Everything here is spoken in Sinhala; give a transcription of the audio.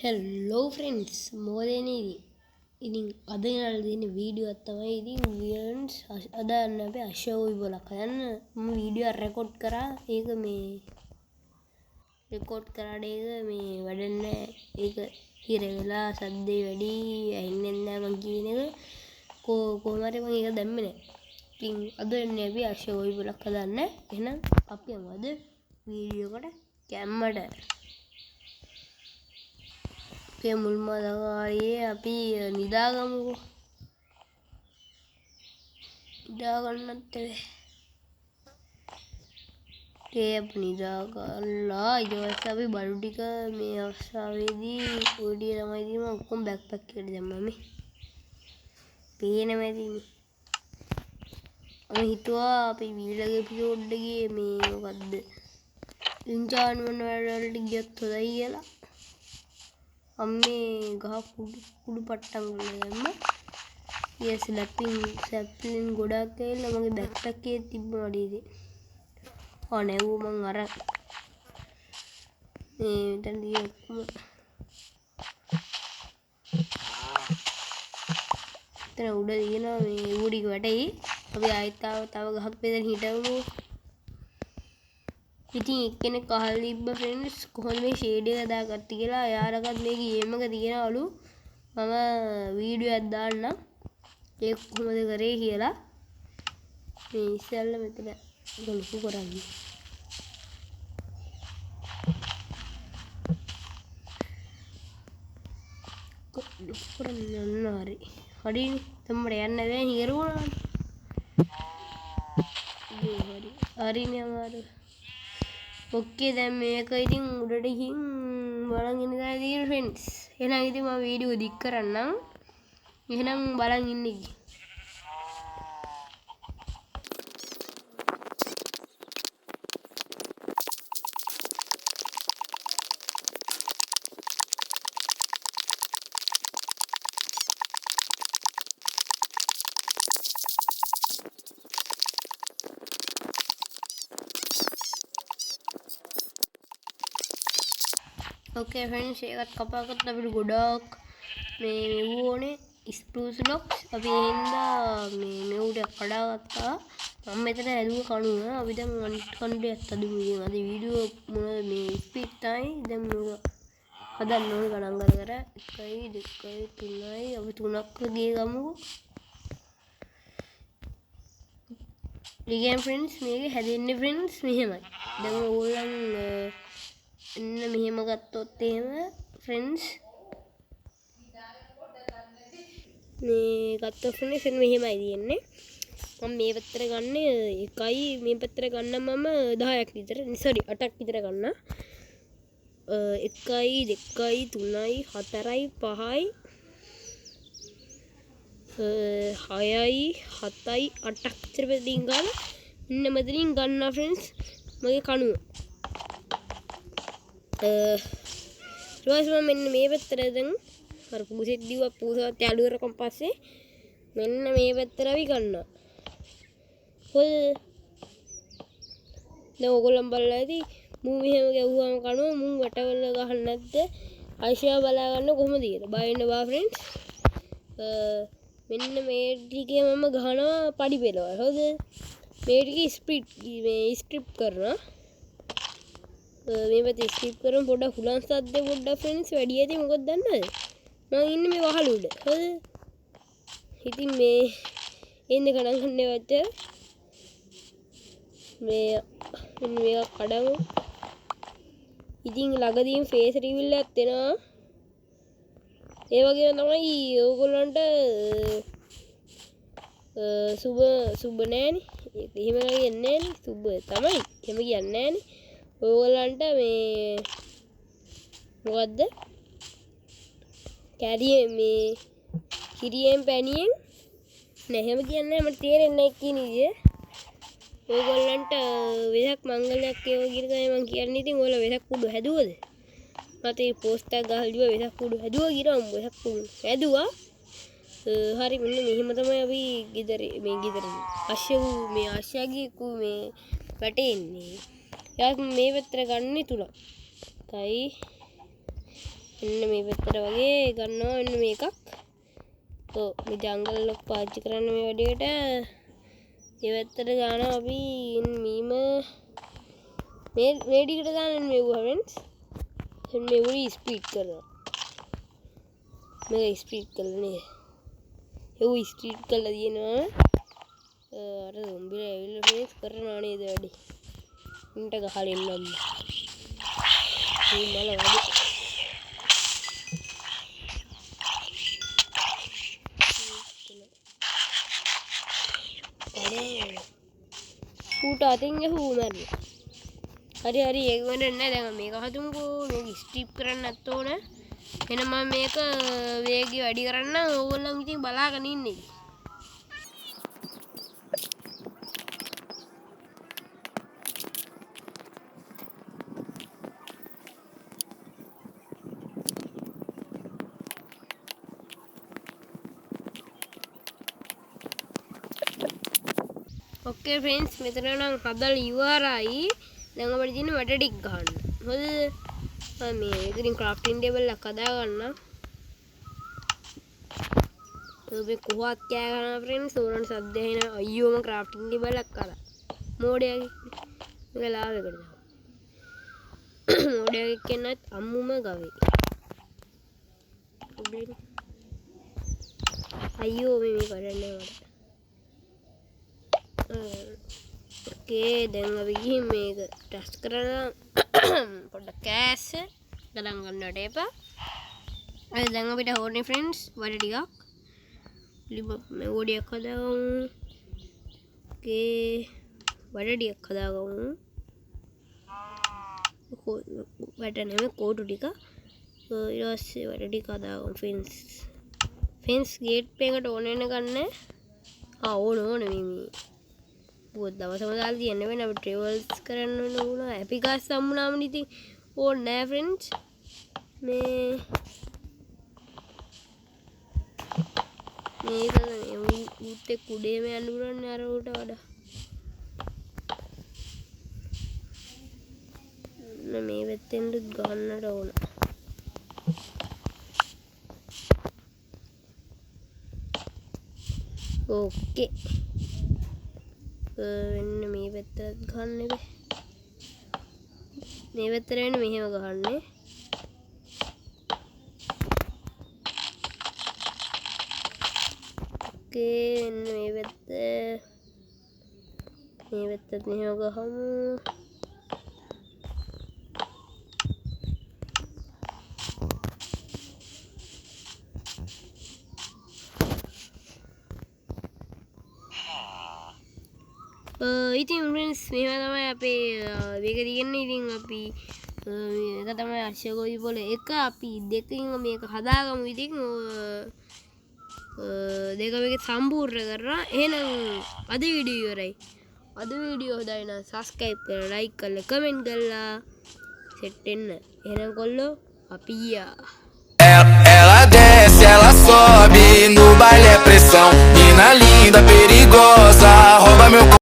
හෙල්ලෝ ෆ්‍රෙන්ඩ්ස් මොකදනේ ඉතින් අද යාළුවෝ දෙන වීඩියෝ එක තමයි ඉතින් ෆ්‍රෙන්ඩ්ස් අද අපි අශෝක බලක් හදන්න මම වීඩියෝ රෙකෝඩ් කරා ඒක මේ රෙකෝඩ් කරාට ඒක මේ වැඩන්නේ ඒක හිර වෙලා සද්දේ වැඩි ඇහෙන්නේ නැහැ මං කියන එක කොහොම හරි මම ඒක දැම්මේ නැහැ ඉතින් අද එන්නේ අපි අශෝක බලක් හදන්න එහෙනම් අපි යමු අද වීඩියෝ එකට කැම්මට මුල්ම දවල්ේ අපි නිදාගමුකෝ නිදාගන්නත් අපි නිදාගල්ලා ඊට පස්සේ අපි බඩු ටික මේ අවස්ථාවේදී පොඩි ළමයි දීම ඔක්කොම බෑග්පැක් එකට දැම්මා මේ පේනවදිනේ මම හිතුවා අපි ඊළඟ එපිසෝඩ් එකේ මේ මොකද්ද ඉන්ජාන් වලට ගියත් හොඳයි කියලා අම්මේ ගහ කුඩු පට්ටම් කරලා දැම්ම. ඊයස් සැප්ලින් ගොඩක් ඇවිල්ලා මගේ බෑග්පැක් එකේ තිබ්බා වඩේදී. නැවුව මං අර මේ මෙතනදී ඔක්කොම එතන උඩ තියෙනවා මේ ඌඩික වැටේ. අපි ආයෙත් තව ගහක් බෙදලා හිටවමු. ඉතින් එක්කෙනෙක් අහලා තිබ්බ ෆ්‍රෙන්ඩ්ස් කොහොමද මේ ෂේඩ් එක දාගත්තේ කියලා. එයාලකත් මේ ගේම් එක තියෙනවලු. මම වීඩියෝ එකක් දාන්නම්. ඒක කොහොමද කරේ කියලා. මේ ඉස්සෙල්ලා මෙතන ලොකු කරන්නේ. ලොකු කරන්නේ යන්න හරි. හරිනේ. තම්මර යන්න බෑ හිරුණා. හරි. හරිනේ අමාරු. ඔක්කේ දැන් මේක ඉතින් උඩට ගිහින් බලන් ඉන්න ගානේ තියෙන ෆ්‍රෙන්ඩ්ස්. එහෙනම් ඉතින් මම වීඩියෝ දික් කරන්නම්. එහෙනම් බලන් ඉන්න ඉතින්. ओके फ्रेंड्स ඒකත් කපාගත්ත අපිට ගොඩක් මේ මෙව්වෝනේ ස්පෘස් ලොක්ස් අපි එහෙන්දා මේ මෙව්ට කඩාගත්තා මම මෙතන ඇදුව කණුව අපි දැන් කණ්ඩයක් හදමු ඉතින් අද වීඩියෝ මොනවද මේ ස්පීඩ් තමයි දැන් මේක හදන්න ඕනේ ගණන් කර 1 2 3යි අපි තුනක් වගේ ගමුකෝ ඊගන් ෆ්‍රෙන්ඩ්ස් මේක හැදෙන්නේ ෆ්‍රෙන්ඩ්ස් මෙහෙමයි දැන් ඕගොල්ලන් එන්න මෙහෙම ගත්තොත් එහෙම ෆ්‍රෙන්ඩ්ස් මේ ගත්තොත් ෆ්‍රෙන්ඩ්ස් එන්න මෙහෙමයි තියෙන්නේ මම මේ පැත්තට ගන්න එකයි මේ පැත්තට ගන්න මම 10ක් විතර සෝරි 8ක් විතර ගන්න 1යි 2යි 3යි 4යි 5යි 6යි 7යි 8ක් විතර පැත්තකින් ගාලා මෙන්න මෙතනින් ගන්නවා ෆ්‍රෙන්ඩ්ස් මගේ කණුව ඊට මෙන්න මේ පැත්තට දැන් අර පූසෙක් දිව්වා පූසවත් යාළු කරපන් පස්සේ මෙන්න මේ පැත්තට අපි ගන්නවා. හොල් දැන් ඕගොල්ලන් බලලා ඇති මූ මෙහෙම ගැව්වාම කනවා මූ වටවල ගහන්න නැද්ද? ආයිෂා බලා ගන්න කොහොමද කියලා. බය වෙන්න බා ෆ්‍රෙන්ඩ්ස්. මෙන්න මේ ටිකේ මම ගහනවා පඩි පෙළවල්. හොඳ මේ ටිකේ ස්ක්‍රිප්ට් කරනවා. මේ පැත්තේ ස්කිප් කරමු පොඩ්ඩක් හුලං සද්ද පොඩ්ඩක් ෆ්‍රෙන්ඩ්ස් වැඩි ඇති මොකද දන්නවද මම ඉන්නේ මේ වහල උඩ හරිද ඉතින් මේ එන්නේ ගණන් ගන්න වැට මේ මෙන්න මේක කඩමු ඉතින් ළඟදීම ෆේස් රිවීල් එකක් දෙනවා ඒ වගේම තමයි ඕගොල්ලන්ට සුබ නෑනේ ඒක එහෙම කියන්නේ නෑනේ සුබ තමයි එහෙම කියන්නේ නෑනේ ඕගොල්ලන්ට මේ මොකද්ද කැරියේ මේ කිරියෙන් පැණියෙන් නැහැම කියන්නේ මට තේරෙන්නේ නැහැ කියන විදිය ඕගොල්ලන්ට වෙසක් මංගලයක් ඒව කියන තමයි මම කියන්නේ ඉතින් ඔයාලා වෙසක් කුඩු හැදුවද මට මේ පෝස්ට් එකක් ගහලා දිවා වෙසක් කුඩු හැදුවා කියලා මම වෙසක් කුඩු හැදුවා හරි මෙන්න මෙහෙම තමයි අපි ගෙදර මේ ආශ්‍යාගේ මේ වැටේ ඉන්නේ යාත් මේ පැත්තට ගන්නේ තුනක්. 1යි එන්න මේ පැත්තට වගේ ගන්නවා එන්න මේකක්. ඔව් මේ ජංගල් ලොක් පාවිච්චි කරන්න මේ වැඩේට. ඒ පැත්තට ගන්නවා අපි මීම මේ ටිකට ගන්න මෙව්වා ෆ්‍රෙන්ඩ්ස්. එන්න මේ උරි ස්පීඩ් කරනවා. මේක ස්පීඩ් කරලා නේ. ඒව ස්පීඩ් කරලා දිනනවා. අර zombies ඇවිල්ලා ෆ්‍රෙන්ඩ්ස් කරනවා නේද වැඩේ. උන්ට ගහලා එන්නම්. මේ මල වැඩි. ඌට අතින් ගහුව මැරියා. හරි ඒක වෙන්නේ නැහැ. දැන් මේක හදුමුකෝ. මේක ස්ට්‍රිප් කරන්න නැත් ඕන. එහෙනම් මම මේක වේගය වැඩි කරන්න ඕගොල්ලන් ඉතින් බලාගෙන ඉන්නේ. ओके फ्रेंड्स මෙතන නම් හදලා ඉවරයි. දැන් අපිට තියෙන වැඩ ටික ගන්න. හොඳද? මේ ඉතින් ක්‍රාෆ්ටින් ටේබල් එකක් හදා ගන්න. ඔබේ කොහොත් කෑ ගන්න ෆ්‍රෙන්ඩ්ස් ඕනන් සද්ද ඇහෙන අයියෝම ක්‍රාෆ්ටින් ටේබල් එකක් කරා. මෝඩයාගේ මේක ලාභයකට දාමු. මෝඩයාගේ කෙනත් අම්මුම ගවේ. අයියෝ මේ කරන්නේ මට. ओके දැන් අපි ගිහින් මේක ටෙස්ට් කරලා පොඩ්ඩක් කෑස්ස ගලන් ගන්නට එපා. දැන් අපිට ඕනේ ෆ්‍රෙන්ඩ්ස් වඩ ටිකක් මේ ඕඩියක් හදාගමු. ඕකේ වඩ ටිකක් හදාගමු. වඩ නෙමෙයි කෝටු ටික. ඊට පස්සේ වඩ ටික හදාගමු ෆෙන්ස් ගේට් එකකට ඕනේ ගන්න. ඕනේ මේ බුත් දවසම දාලා තියන්න වෙන අපි ට්‍රැවල්ස් කරන්න ඕන ඇපිකාස් සම්මුණාම ඉතින් ඕනේ නෑ ෆ්‍රෙන්ඩ්ස්. මේක උත් එක්ක උඩේම යන්න උරන්නේ අර උට වඩා. මේ පැත්තෙන්ද ගන්නට ඕන. ඕකේ වෙන්න මේ පැත්තට ගන්න බෑ. මේ පැත්තට වෙන්න මෙහෙම ගහන්නේ. ඕකේ වෙන්න මේ පැත්තට මෙහෙම ගහමු. ඉතින් ෆ්‍රෙන්ඩ්ස් මේවා තමයි අපේ මේක තියෙන්නේ. ඉතින් අපි මේක තමයි අශ්වගෝවි පොළ එක. අපි දෙකකින් මේක හදාගමු. ඉතින් දෙක මේක සම්පූර්ණ කරලා එහෙනම් අද වීඩියෝ ඉවරයි. අද වීඩියෝ හොඳයි නම් subscribe කරලා like කරලා comment කරලා සෙට් වෙන්න. එහෙනම් කොල්ලෝ අපි ගියා. Ela desce, ela sobe, no baile é pressão. Mina linda, perigosa, rouba meu